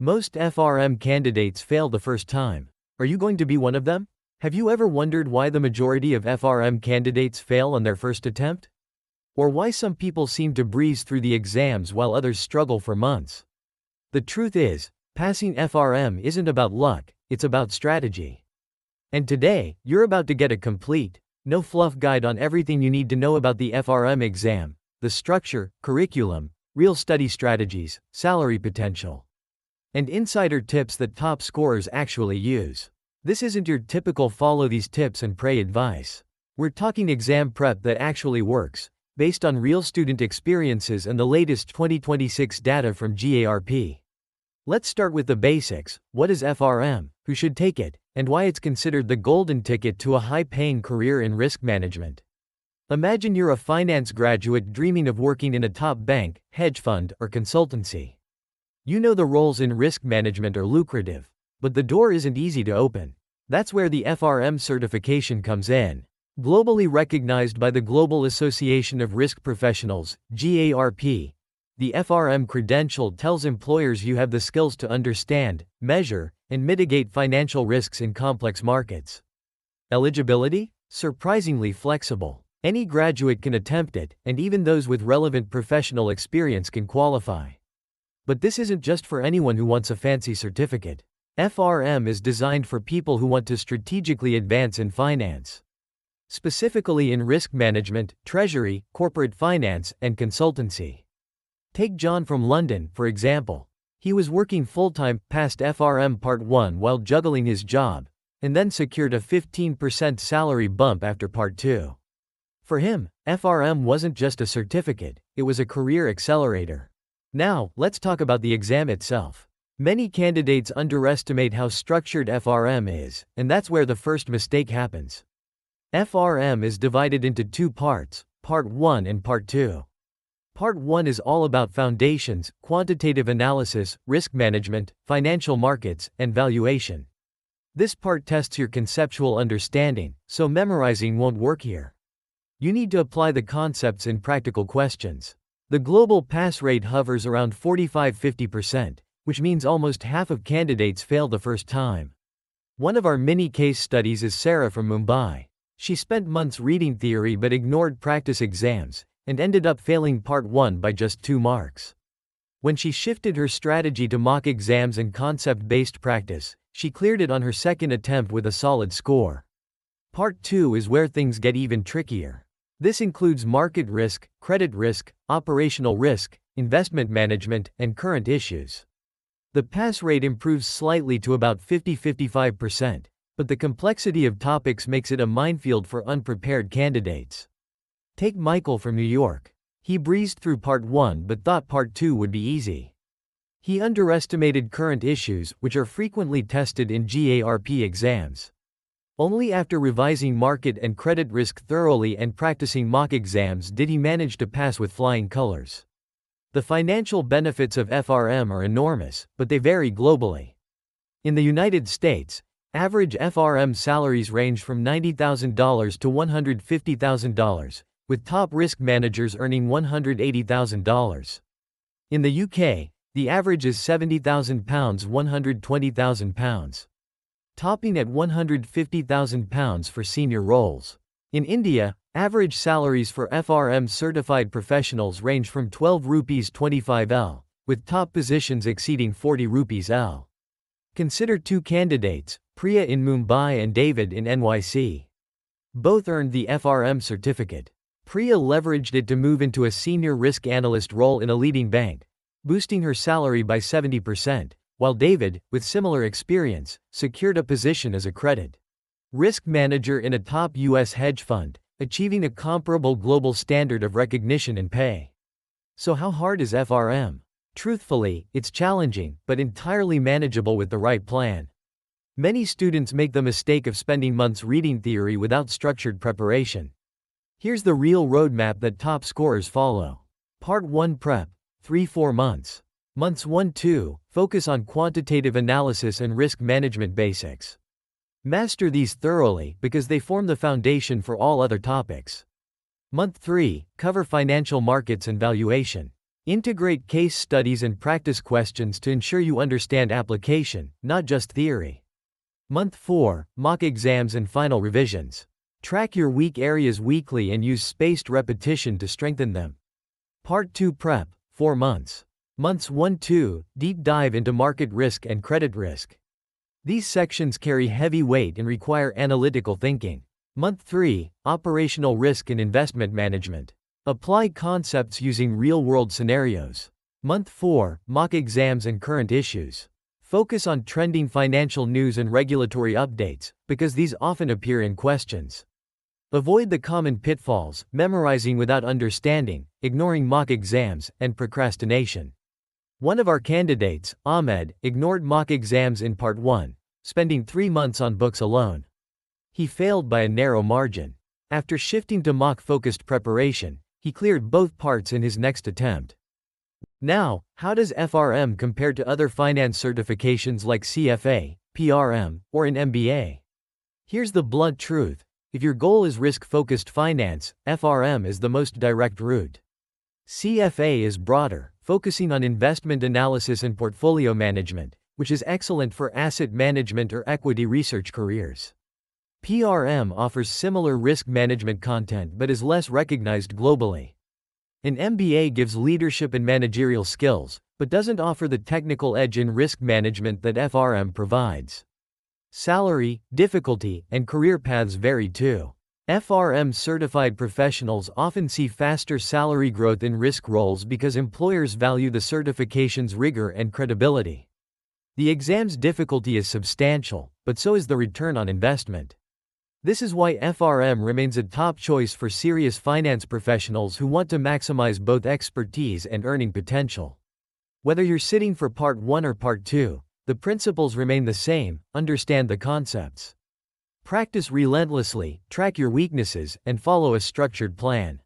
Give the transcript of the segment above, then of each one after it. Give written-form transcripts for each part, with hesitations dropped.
Most FRM candidates fail the first time. Are you going to be one of them? Have you ever wondered why the majority of FRM candidates fail on their first attempt? Or why some people seem to breeze through the exams while others struggle for months? The truth is, passing FRM isn't about luck, it's about strategy. And today, you're about to get a complete, no fluff guide on everything you need to know about the FRM exam, the structure, curriculum, real study strategies, salary potential, and insider tips that top scorers actually use. This isn't your typical follow these tips and pray advice. We're talking exam prep that actually works, based on real student experiences and the latest 2026 data from GARP. Let's start with the basics. What is FRM, who should take it, and why it's considered the golden ticket to a high-paying career in risk management? Imagine you're a finance graduate dreaming of working in a top bank, hedge fund, or consultancy. You know the roles in risk management are lucrative, but the door isn't easy to open. That's where the FRM certification comes in. Globally recognized by the Global Association of Risk Professionals, GARP, the FRM credential tells employers you have the skills to understand, measure, and mitigate financial risks in complex markets. Eligibility? Surprisingly flexible. Any graduate can attempt it, and even those with relevant professional experience can qualify. But this isn't just for anyone who wants a fancy certificate. FRM is designed for people who want to strategically advance in finance. Specifically in risk management, treasury, corporate finance, and consultancy. Take John from London, for example. He was working full-time past FRM Part 1 while juggling his job, and then secured a 15% salary bump after Part 2. For him, FRM wasn't just a certificate, it was a career accelerator. Now, let's talk about the exam itself. Many candidates underestimate how structured FRM is, and that's where the first mistake happens. FRM is divided into two parts, Part 1 and Part 2. Part 1 is all about foundations, quantitative analysis, risk management, financial markets, and valuation. This part tests your conceptual understanding, so memorizing won't work here. You need to apply the concepts in practical questions. The global pass rate hovers around 45–50%, which means almost half of candidates fail the first time. One of our mini case studies is Sarah from Mumbai. She spent months reading theory but ignored practice exams, and ended up failing Part 1 by just 2 marks. When she shifted her strategy to mock exams and concept-based practice, she cleared it on her second attempt with a solid score. Part 2 is where things get even trickier. This includes market risk, credit risk, operational risk, investment management, and current issues. The pass rate improves slightly to about 50–55%, but the complexity of topics makes it a minefield for unprepared candidates. Take Michael from New York. He breezed through Part 1 but thought Part 2 would be easy. He underestimated current issues, which are frequently tested in GARP exams. Only after revising market and credit risk thoroughly and practicing mock exams did he manage to pass with flying colors. The financial benefits of FRM are enormous, but they vary globally. In the United States, average FRM salaries range from $90,000 to $150,000, with top risk managers earning $180,000. In the UK, the average is £70,000 £120,000, topping at £150,000 for senior roles. In India, average salaries for FRM certified professionals range from 12 rupees 25 L, with top positions exceeding 40 rupees L. Consider two candidates, Priya in Mumbai and David in NYC. Both earned the FRM certificate. Priya leveraged it to move into a senior risk analyst role in a leading bank, boosting her salary by 70%, while David, with similar experience, secured a position as a credit risk manager in a top U.S. hedge fund, achieving a comparable global standard of recognition and pay. So how hard is FRM? Truthfully, it's challenging, but entirely manageable with the right plan. Many students make the mistake of spending months reading theory without structured preparation. Here's the real roadmap that top scorers follow. Part 1 Prep, 3–4 months. Months 1–2, focus on quantitative analysis and risk management basics. Master these thoroughly because they form the foundation for all other topics. Month 3, cover financial markets and valuation. Integrate case studies and practice questions to ensure you understand application, not just theory. Month 4, Mock Exams and Final Revisions. Track your weak areas weekly and use spaced repetition to strengthen them. Part 2 Prep, 4 months. Months 1-2, Deep Dive into Market Risk and Credit Risk. These sections carry heavy weight and require analytical thinking. Month 3, Operational Risk and Investment Management. Apply concepts using real-world scenarios. Month 4, Mock Exams and Current Issues. Focus on trending financial news and regulatory updates, because these often appear in questions. Avoid the common pitfalls, memorizing without understanding, ignoring mock exams, and procrastination. One of our candidates, Ahmed, ignored mock exams in Part 1, spending 3 months on books alone. He failed by a narrow margin. After shifting to mock-focused preparation, he cleared both parts in his next attempt. Now, how does FRM compare to other finance certifications like CFA, PRM, or an MBA? Here's the blunt truth. If your goal is risk-focused finance, FRM is the most direct route. CFA is broader, focusing on investment analysis and portfolio management, which is excellent for asset management or equity research careers. PRM offers similar risk management content but is less recognized globally. An MBA gives leadership and managerial skills, but doesn't offer the technical edge in risk management that FRM provides. Salary, difficulty, and career paths vary too. FRM certified professionals often see faster salary growth in risk roles because employers value the certification's rigor and credibility. The exam's difficulty is substantial, but so is the return on investment. This is why FRM remains a top choice for serious finance professionals who want to maximize both expertise and earning potential. Whether you're sitting for Part 1 or Part 2, the principles remain the same: understand the concepts. Practice relentlessly, track your weaknesses, and follow a structured plan.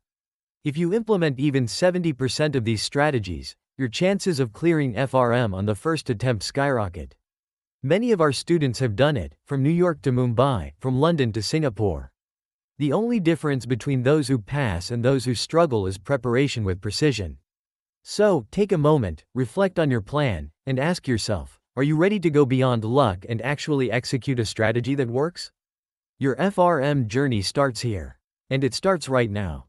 If you implement even 70% of these strategies, your chances of clearing FRM on the first attempt skyrocket. Many of our students have done it, from New York to Mumbai, from London to Singapore. The only difference between those who pass and those who struggle is preparation with precision. So, take a moment, reflect on your plan, and ask yourself, are you ready to go beyond luck and actually execute a strategy that works? Your FRM journey starts here. And it starts right now.